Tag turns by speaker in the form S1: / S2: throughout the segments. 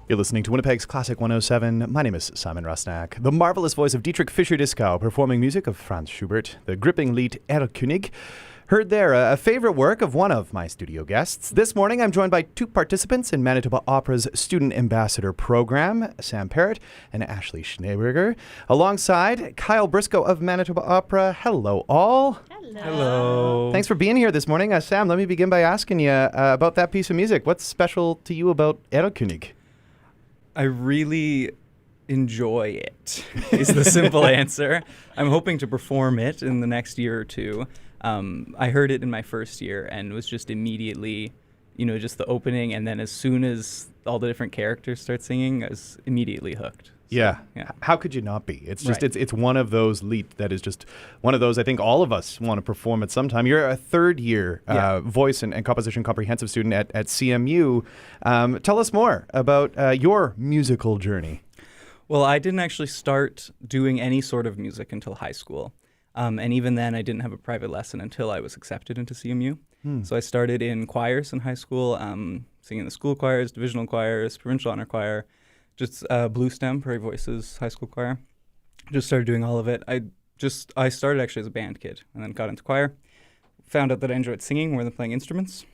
S1: You're listening to Winnipeg's Classic 107. My name is Simon Rusnak. The marvelous voice of Dietrich Fischer-Dieskau performing music of Franz Schubert, the gripping Lied Erlkönig. Heard there a favorite work of one of my studio guests. This morning I'm joined by two participants in Manitoba Opera's Student Ambassador Program, Sam Parrott and Ashley Schneeberger, alongside Kyle Briscoe of Manitoba Opera. Hello all.
S2: Hello.
S1: Thanks for being here this morning. Sam, let me begin by asking you about that piece of music. What's special to you about Erlkönig?
S2: I really enjoy it, is the simple answer. I'm hoping to perform it in the next year or two. I heard it in my first year and was just immediately, just the opening. And then as soon as all the different characters start singing, I was immediately hooked.
S1: Yeah. How could you not be? It's just
S2: Right.
S1: it's one of those Lied that is just one of those I think all of us want to perform at some time. You're a third year voice and composition comprehensive student at CMU. Tell us more about your musical journey.
S2: Well, I didn't actually start doing any sort of music until high school. And even then, I didn't have a private lesson until I was accepted into CMU. So I started in choirs in high school, singing in the school choirs, divisional choirs, provincial honor choir, just Blue Stem, Prairie Voices high school choir. Just started doing all of it. I started actually as a band kid and then got into choir. Found out that I enjoyed singing more than playing instruments.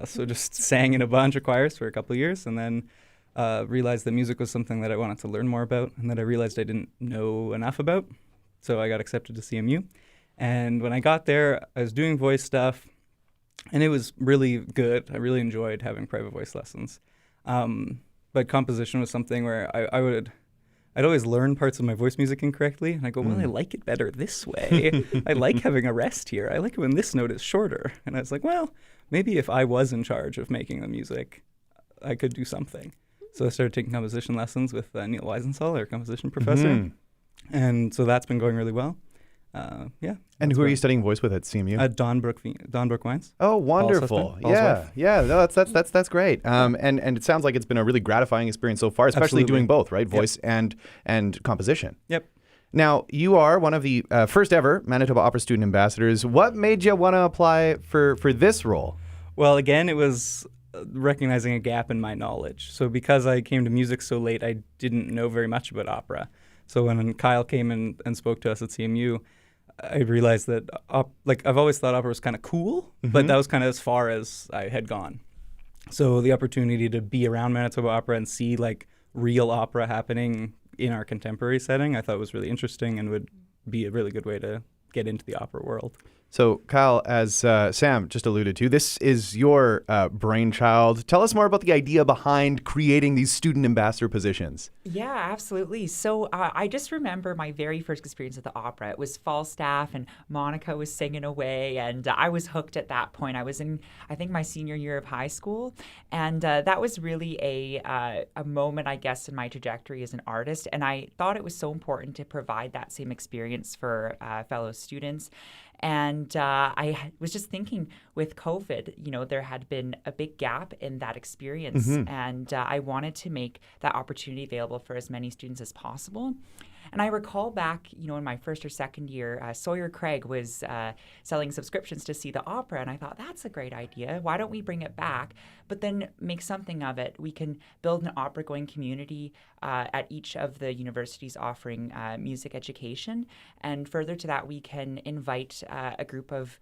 S2: So just sang in a bunch of choirs for a couple of years and then realized that music was something that I wanted to learn more about and that I realized I didn't know enough about. So I got accepted to CMU. And when I got there, I was doing voice stuff and it was really good. I really enjoyed having private voice lessons. But composition was something where I'd always learn parts of my voice music incorrectly. And I go, well, I like it better this way. I like having a rest here. I like it when this note is shorter. And I was like, well, maybe if I was in charge of making the music, I could do something. So I started taking composition lessons with Neil Weisensall, our composition professor. And so that's been going really well.
S1: And who are you studying voice with at CMU?
S2: Don Brook Wines.
S1: Oh, wonderful!
S2: Paul's wife.
S1: No, that's great. And it sounds like it's been a really gratifying experience so far, especially
S2: Absolutely.
S1: doing both, right? Voice and composition.
S2: Yep.
S1: Now, you are one of the first ever Manitoba Opera student ambassadors. What made you want to apply for this role?
S2: Well, again, it was recognizing a gap in my knowledge. So because I came to music so late, I didn't know very much about opera. So when Kyle came in and spoke to us at CMU, I realized that I've always thought opera was kind of cool, but that was kind of as far as I had gone. So the opportunity to be around Manitoba Opera and see real opera happening in our contemporary setting, I thought was really interesting and would be a really good way to get into the opera world.
S1: So, Kyle, as Sam just alluded to, this is your brainchild. Tell us more about the idea behind creating these student ambassador positions.
S3: Yeah, absolutely. So I just remember my very first experience at the opera. It was Falstaff and Monica was singing away and I was hooked at that point. I was in, I think, my senior year of high school. And that was really a moment, I guess, in my trajectory as an artist. And I thought it was so important to provide that same experience for fellow students. And I was just thinking with COVID, there had been a big gap in that experience. And I wanted to make that opportunity available for as many students as possible. And I recall back, in my first or second year, Sawyer Craig was selling subscriptions to see the opera. And I thought, that's a great idea. Why don't we bring it back, but then make something of it? We can build an opera-going community at each of the universities offering music education. And further to that, we can invite a group of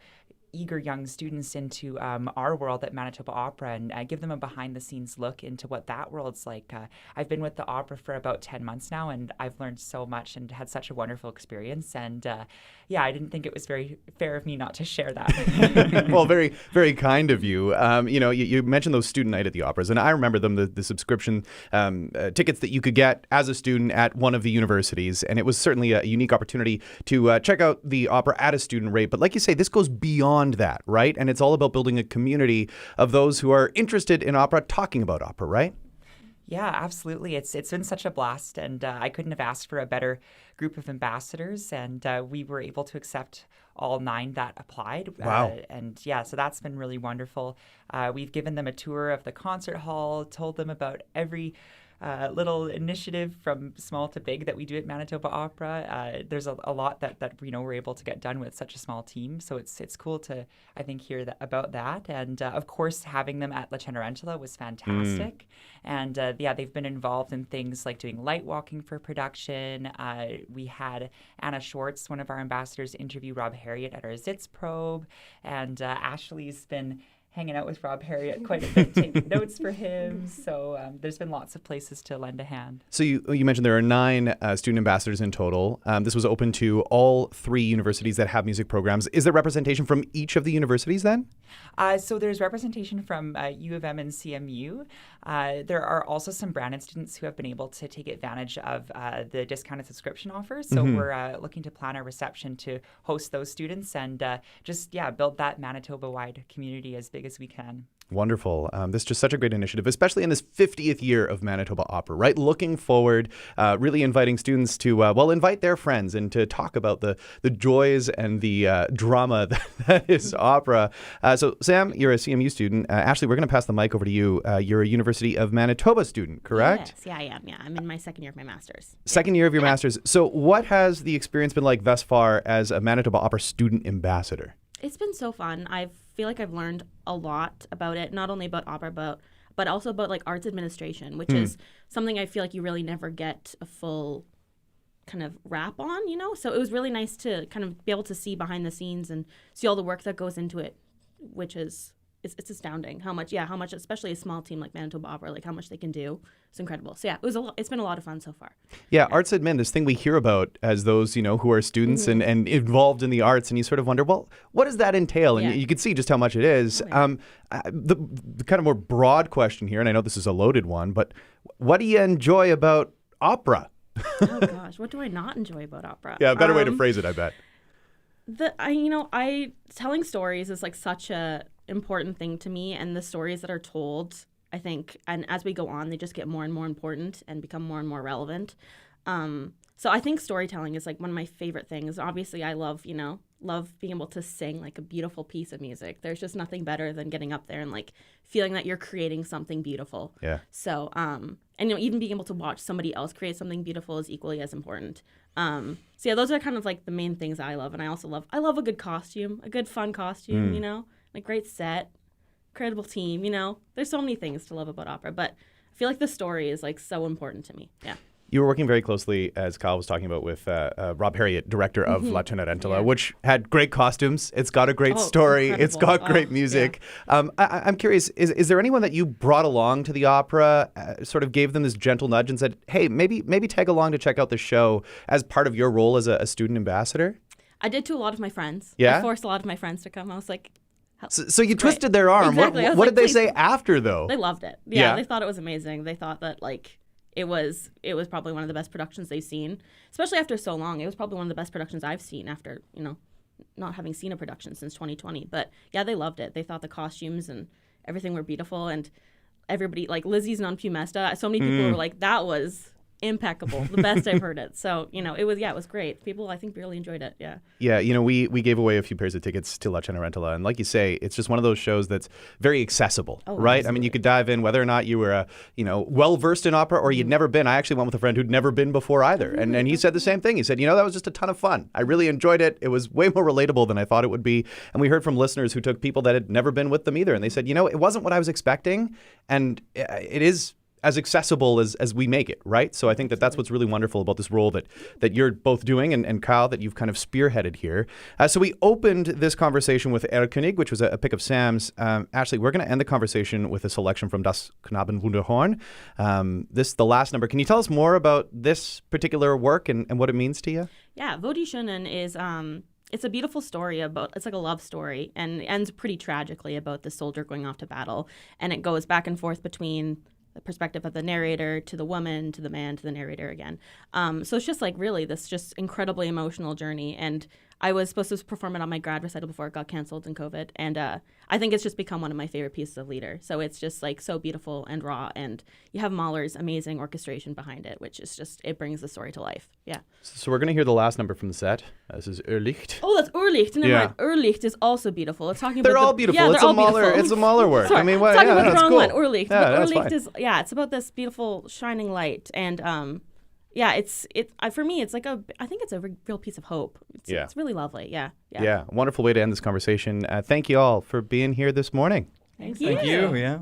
S3: eager young students into our world at Manitoba Opera and give them a behind-the-scenes look into what that world's like. I've been with the opera for about 10 months now, and I've learned so much and had such a wonderful experience. And I didn't think it was very fair of me not to share that.
S1: Well, very, very kind of you. You mentioned those student night at the operas, and I remember them, the subscription tickets that you could get as a student at one of the universities, and it was certainly a unique opportunity to check out the opera at a student rate. But like you say, this goes beyond that, right? And it's all about building a community of those who are interested in opera, talking about opera, right?
S3: Yeah, absolutely. It's been such a blast, and I couldn't have asked for a better group of ambassadors, and we were able to accept all 9 that applied.
S1: Wow.
S3: So that's been really wonderful. We've given them a tour of the concert hall, told them about every little initiative from small to big that we do at Manitoba Opera. There's a lot that we're able to get done with such a small team. So it's cool to, I think, hear about that. And of course, having them at La Cenerentola was fantastic. And they've been involved in things like doing light walking for production. We had Anna Schwartz, one of our ambassadors, interview Rob Harriet at our Zitz probe. And Ashley's been hanging out with Rob Harriet quite a bit, taking notes for him. So there's been lots of places to lend a hand.
S1: So you mentioned there are 9 student ambassadors in total. This was open to all 3 universities that have music programs. Is there representation from each of the universities then?
S3: So there's representation from U of M and CMU. There are also some Brandon students who have been able to take advantage of the discounted subscription offers. So we're looking to plan our reception to host those students and build that Manitoba-wide community as big as we can.
S1: Wonderful. This is just such a great initiative, especially in this 50th year of Manitoba Opera, right? Looking forward, really inviting students to, invite their friends and to talk about the joys and the drama that is opera. So Sam, you're a CMU student. Ashley, we're going to pass the mic over to you. You're a University of Manitoba student, correct?
S4: Yes, yeah, I am. Yeah, I'm in my second year of my master's.
S1: Second year of your master's. So what has the experience been like thus far as a Manitoba Opera student ambassador?
S4: It's been so fun. I feel like I've learned a lot about it, not only about opera, but also about like arts administration, which is something I feel like you really never get a full kind of wrap on, So it was really nice to kind of be able to see behind the scenes and see all the work that goes into it, which is it's astounding how much, especially a small team like Manitoba Opera, like how much they can do. It's incredible. So yeah, it's been a lot of fun so far.
S1: Yeah, arts admin, this thing we hear about as those, who are students and involved in the arts, and you sort of wonder, well, what does that entail? And you can see just how much it is.
S4: Oh, yeah.
S1: The kind of more broad question here, and I know this is a loaded one, but what do you enjoy about opera?
S4: Oh gosh, what do I not enjoy about opera?
S1: Yeah, a better way to phrase it, I bet.
S4: Telling stories is like such a important thing to me, and the stories that are told, I think, and as we go on, they just get more and more important and become more and more relevant. So I think storytelling is like one of my favorite things. Obviously, I love being able to sing like a beautiful piece of music. There's just nothing better than getting up there and like feeling that you're creating something beautiful.
S1: Yeah.
S4: So, and even being able to watch somebody else create something beautiful is equally as important. So yeah, those are kind of like the main things I love. And I also love a good costume, a good fun costume, like great set, incredible team, There's so many things to love about opera, but I feel like the story is like so important to me. Yeah.
S1: You were working very closely, as Kyle was talking about, with Rob Harriet, director of La Cenerentola, which had great costumes. It's got a great story.
S4: Incredible.
S1: It's got great music. Yeah. I'm curious, is there anyone that you brought along to the opera, sort of gave them this gentle nudge and said, hey, maybe tag along to check out the show as part of your role as a student ambassador?
S4: I did to a lot of my friends.
S1: Yeah?
S4: I forced a lot of my friends to come. I was like...
S1: So you twisted their arm.
S4: Exactly.
S1: What did they say after, though?
S4: They loved it. Yeah, they thought it was amazing. They thought that, like... It was probably one of the best productions they've seen, especially after so long. It was probably one of the best productions I've seen after, not having seen a production since 2020. But yeah, they loved it. They thought the costumes and everything were beautiful, and everybody, like Lizzie's Non Più Mesta, so many people were like, that was impeccable, the best I've heard it. So, it was great. People, I think, really enjoyed it. Yeah.
S1: Yeah, we gave away a few pairs of tickets to La Cenerentola, and like you say, it's just one of those shows that's very accessible, right?
S4: Absolutely.
S1: I mean, you could dive in whether or not you were well versed in opera or you'd never been. I actually went with a friend who'd never been before either, and he said the same thing. He said, that was just a ton of fun. I really enjoyed it. It was way more relatable than I thought it would be. And we heard from listeners who took people that had never been with them either, and they said, it wasn't what I was expecting, and it is as accessible as we make it, right? So I think that's what's really wonderful about this role that you're both doing, and Kyle, that you've kind of spearheaded here. So we opened this conversation with König, which was a pick of Sam's. Ashley, we're going to end the conversation with a selection from Das Knabenwunderhorn. This the last number. Can you tell us more about this particular work and what it means to you?
S4: Yeah, Wo die Schönen is... It's a beautiful story it's like a love story, and ends pretty tragically about the soldier going off to battle. And it goes back and forth between the perspective of the narrator to the woman, to the man, to the narrator again. So it's just like really this just incredibly emotional journey. And I was supposed to perform it on my grad recital before it got canceled in COVID. And I think it's just become one of my favorite pieces of Lieder. So it's just like so beautiful and raw. And you have Mahler's amazing orchestration behind it, which is just, it brings the story to life. Yeah.
S1: So we're going to hear the last number from the set. This is Irrlicht.
S4: Oh, that's Irrlicht. Never
S1: Yeah.
S4: mind. Irrlicht is also beautiful. It's talking
S1: They're
S4: about
S1: all beautiful.
S4: Yeah,
S1: It's
S4: they're
S1: a
S4: all
S1: Mahler.
S4: beautiful.
S1: It's a Mahler work.
S4: Sorry,
S1: I mean,
S4: talking about the
S1: that's
S4: wrong
S1: cool.
S4: one. Irrlicht.
S1: Yeah,
S4: But
S1: that's
S4: Irrlicht
S1: fine.
S4: is it's about this beautiful shining light, and yeah, for me, it's like I think it's a real piece of hope. It's really lovely. Yeah.
S1: Yeah, wonderful way to end this conversation. Thank you all for being here this morning.
S4: Thank you.
S2: Thank you. Yeah.